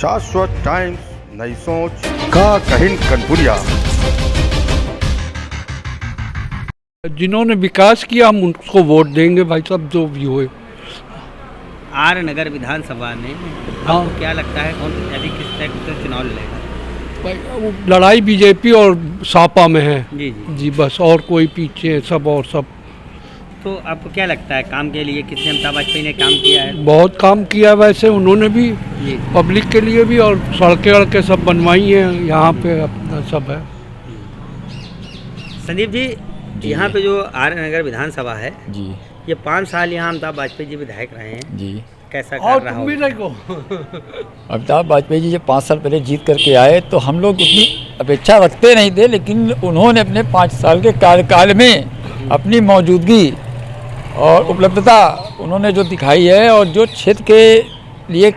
शाश्वत टाइम्स, नई सोच का कहिन कनपुरिया। जिन्होंने विकास किया हम उनको वोट देंगे भाई साहब, जो भी होए। आर नगर विधानसभा में आपको क्या लगता है कौन प्रत्याशी किस तरह से चुनाव लड़ेगा? भाई वो लड़ाई बीजेपी और सापा में है। जी जी। जी बस, और कोई पीछे है, सब और सब। तो आपको क्या लगता है काम के लिए किसने अमिताभ वाजपेयी ने काम किया है? बहुत काम किया वैसे उन्होंने भी, जी पब्लिक के लिए भी, और सड़कें वड़कें सब बनवाई हैं यहाँ पे, अपना सब है। संदीप जी, यहाँ पे जो आर नगर विधानसभा है जी ये 5 साल यहाँ अमिताभ वाजपेयी जी विधायक रहे हैं, जी। कैसा और कर रहा तुम भी हो? देखो अमिताभ वाजपेयी जी जब 5 साल पहले जीत करके आए तो हम लोग उतनी अपेक्षा रखते नहीं थे, लेकिन उन्होंने अपने 5 साल के कार्यकाल में अपनी मौजूदगी और उपलब्धता उन्होंने जो दिखाई है, और जो क्षेत्र के लिए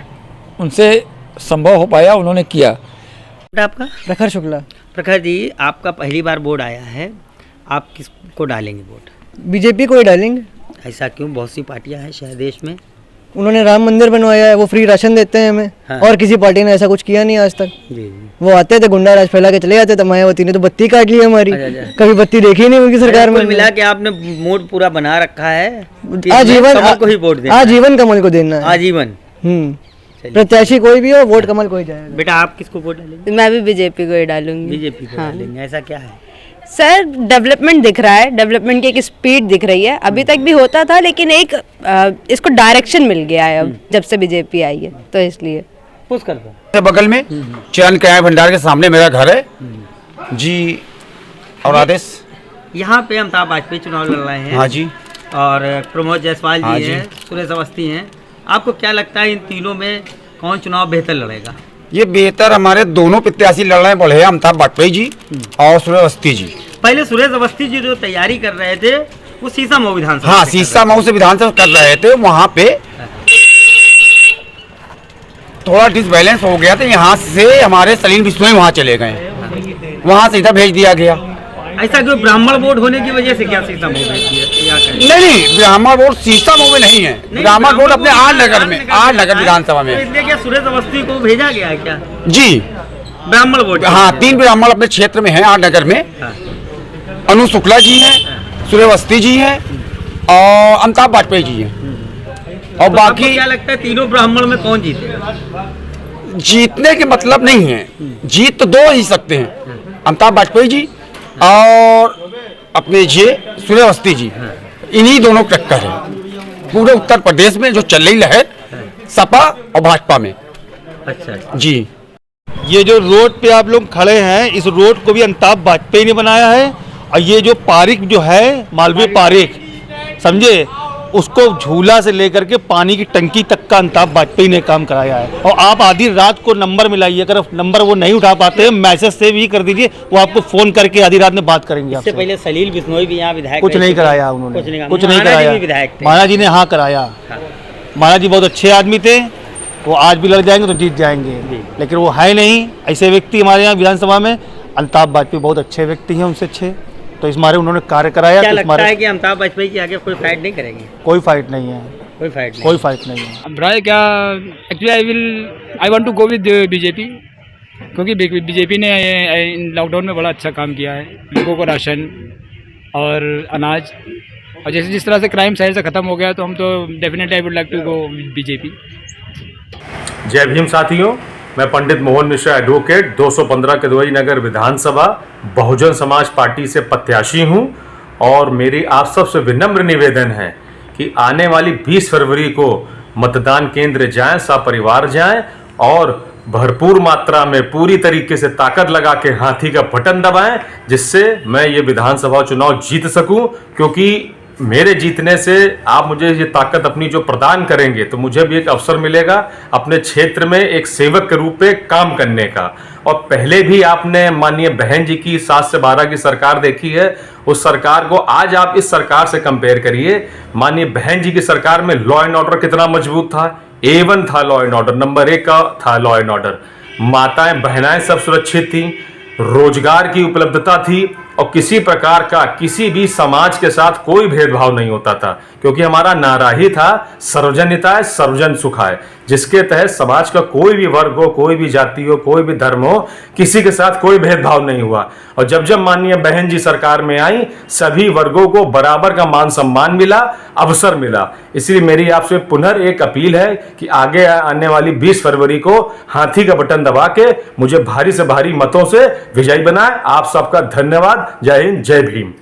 उनसे संभव हो पाया उन्होंने किया। आपका प्रखर शुक्ला। प्रखर जी, आपका पहली बार वोट आया है, आप किसको डालेंगे वोट? बीजेपी को ही डालेंगे। ऐसा क्यों? बहुत सी पार्टियां हैं शहर देश में। उन्होंने राम मंदिर बनवाया है, वो फ्री राशन देते हैं हमें। हाँ। और किसी पार्टी ने ऐसा कुछ किया नहीं आज तक। जी जी। वो आते थे गुंडा राज फैला के चले जाते थे, मायावती ने तो बत्ती काट ली हमारी। अच्छा। कभी बत्ती देखी ही नहीं उनकी सरकार में। कुल मिला के आपने मूड पूरा बना रखा है कि आजीवन कमल को ही वोट देना है। आजीवन कमल को देना है। आजीवन। चलिए। प्रत्याशी कोई भी हो, वोट कमल को ही जाएगा। बेटा, आप किसको वोट डालेंगे? मैं भी बीजेपी को ही डालूंगी। बीजेपी को हाँ। डालेंगे, ऐसा क्या है? सर, डेवलपमेंट दिख रहा है, डेवलपमेंट की एक स्पीड दिख रही है। अभी तक भी होता था, लेकिन एक इसको डायरेक्शन मिल गया है अब जब से बीजेपी आई है, तो इसलिए पुश कर दो। बगल में चरण कन्या भंडार के सामने मेरा घर है जी। और आदेश यहाँ पे अमिताभ वाजपेयी चुनाव लड़ रहे हैं। हाँ जी। और प्रमोद जायसवाल हाँ जी जी। हैं, सुरेश अवस्थी हैं। आपको क्या लगता है इन तीनों में कौन चुनाव बेहतर लड़ेगा? ये बेहतर हमारे दोनों प्रत्याशी लड़ रहे हैं, बोले अमिताभ वाजपेयी जी और सुरेश अवस्थी जी। पहले सुरेश अवस्थी जी जो तैयारी कर रहे थे वो सीसामऊ विधानसभा हाँ, से कर सीसा रहे मऊ से विधानसभा कर रहे थे, वहाँ पे थोड़ा डिसबैलेंस हो गया था। यहाँ से हमारे सलीम बिश्नोई वहाँ चले गए, वहाँ सीधा भेज दिया गया। थे। ऐसा क्यों? ब्राह्मण वोट होने की वजह से क्या सीसामऊ भेज दिया? नहीं, ब्राह्मण वोट सीसा मऊ में नहीं है, ब्राह्मण वोट अपने आर नगर में, आर नगर विधानसभा में। तो इसलिए क्या सुरेश अवस्थी को भेजा गया है क्या? जी ब्राह्मण वोट? हाँ, 3 ब्राह्मण अपने क्षेत्र में हैं आर नगर में। हाँ। अनु शुक्ला जी हैं, सूर्य अवस्थी जी हैं और अमिताभ वाजपेयी जी हैं। और तो आपको बाकी क्या लगता है तीनों ब्राह्मण में कौन जीतेगा? जीतने के मतलब नहीं है, जीत तो 2 ही सकते हैं, अमिताभ वाजपेयी जी और अपने ये सूर्य अवस्थी जी। इन्हीं दोनों की टक्कर है पूरे उत्तर प्रदेश में जो चल रही लहर सपा और भाजपा में। अच्छा जी। ये जो रोड पे आप लोग खड़े हैं, इस रोड को भी अमिताभ वाजपेयी ने बनाया है। और ये जो पार्क जो है मालवीय पार्क, समझे, उसको झूला से लेकर के पानी की टंकी तक का अमिताभ वाजपेयी ने काम कराया है। और आप आधी रात को नंबर मिलाइए, अगर नंबर वो नहीं उठा पाते मैसेज से भी कर दीजिए, वो आपको फोन करके आधी रात में बात करेंगे इससे आपसे। पहले सलील बिश्नोई भी यहाँ विधायक कुछ रह नहीं चुके कराया हैं। उन्होंने, कुछ नहीं कराया। माना जी ने हाँ कराया। हाँ। माना जी बहुत अच्छे आदमी थे, वो आज भी लड़ जाएंगे तो जीत जाएंगे, लेकिन वो है नहीं ऐसे व्यक्ति हमारे यहाँ विधानसभा में। अमिताभ वाजपेयी बहुत अच्छे व्यक्ति हैं, उनसे अच्छे, तो इस मारे उन्होंने कार्य कराया। क्या तो लगता है कि अमिताभ वाजपेयी के आगे कोई फाइट नहीं करेंगे? कोई फाइट नहीं है, कोई फाइट नहीं। कोई फाइट नहीं है। राय क्या, actually I want to go with BJP, क्योंकि बीजेपी ने लॉकडाउन में बड़ा अच्छा काम किया है। लोगों को राशन और अनाज, और जैसे जिस तरह से क्राइम शहर से ख़त्म हो गया, तो हम तो definitely I would like to go with BJP. जय भीम साथियों, मैं पंडित मोहन मिश्रा एडवोकेट 215 कदवई नगर विधानसभा बहुजन समाज पार्टी से प्रत्याशी हूं। और मेरी आप सबसे विनम्र निवेदन है कि आने वाली 20 फरवरी को मतदान केंद्र जाएं, सपरिवार जाएं और भरपूर मात्रा में पूरी तरीके से ताकत लगा के हाथी का बटन दबाएं, जिससे मैं ये विधानसभा चुनाव जीत सकूं। क्योंकि मेरे जीतने से आप मुझे ये ताकत अपनी जो प्रदान करेंगे, तो मुझे भी एक अवसर मिलेगा अपने क्षेत्र में एक सेवक के रूप में काम करने का। और पहले भी आपने माननीय बहन जी की 7 से 12 की सरकार देखी है, उस सरकार को आज आप इस सरकार से कंपेयर करिए। माननीय बहन जी की सरकार में लॉ एंड ऑर्डर कितना मजबूत था, A1 था लॉ एंड ऑर्डर, नंबर 1 का था लॉ एंड ऑर्डर। माताएं बहनाएं सब सुरक्षित थी, रोजगार की उपलब्धता थी, और किसी प्रकार का किसी भी समाज के साथ कोई भेदभाव नहीं होता था, क्योंकि हमारा नारा ही था सर्वजन हिताय सर्वजन सुखाय, जिसके तहत समाज का कोई भी वर्ग हो, कोई भी जाति हो, कोई भी धर्म हो, किसी के साथ कोई भेदभाव नहीं हुआ। और जब जब माननीय बहन जी सरकार में आई, सभी वर्गों को बराबर का मान सम्मान मिला, अवसर मिला। इसलिए मेरी आपसे पुनः एक अपील है कि आगे आने वाली 20 फरवरी को हाथी का बटन दबा के मुझे भारी से भारी मतों से विजयी बनाए। आप सबका धन्यवाद। जय हिंद, जय भीम।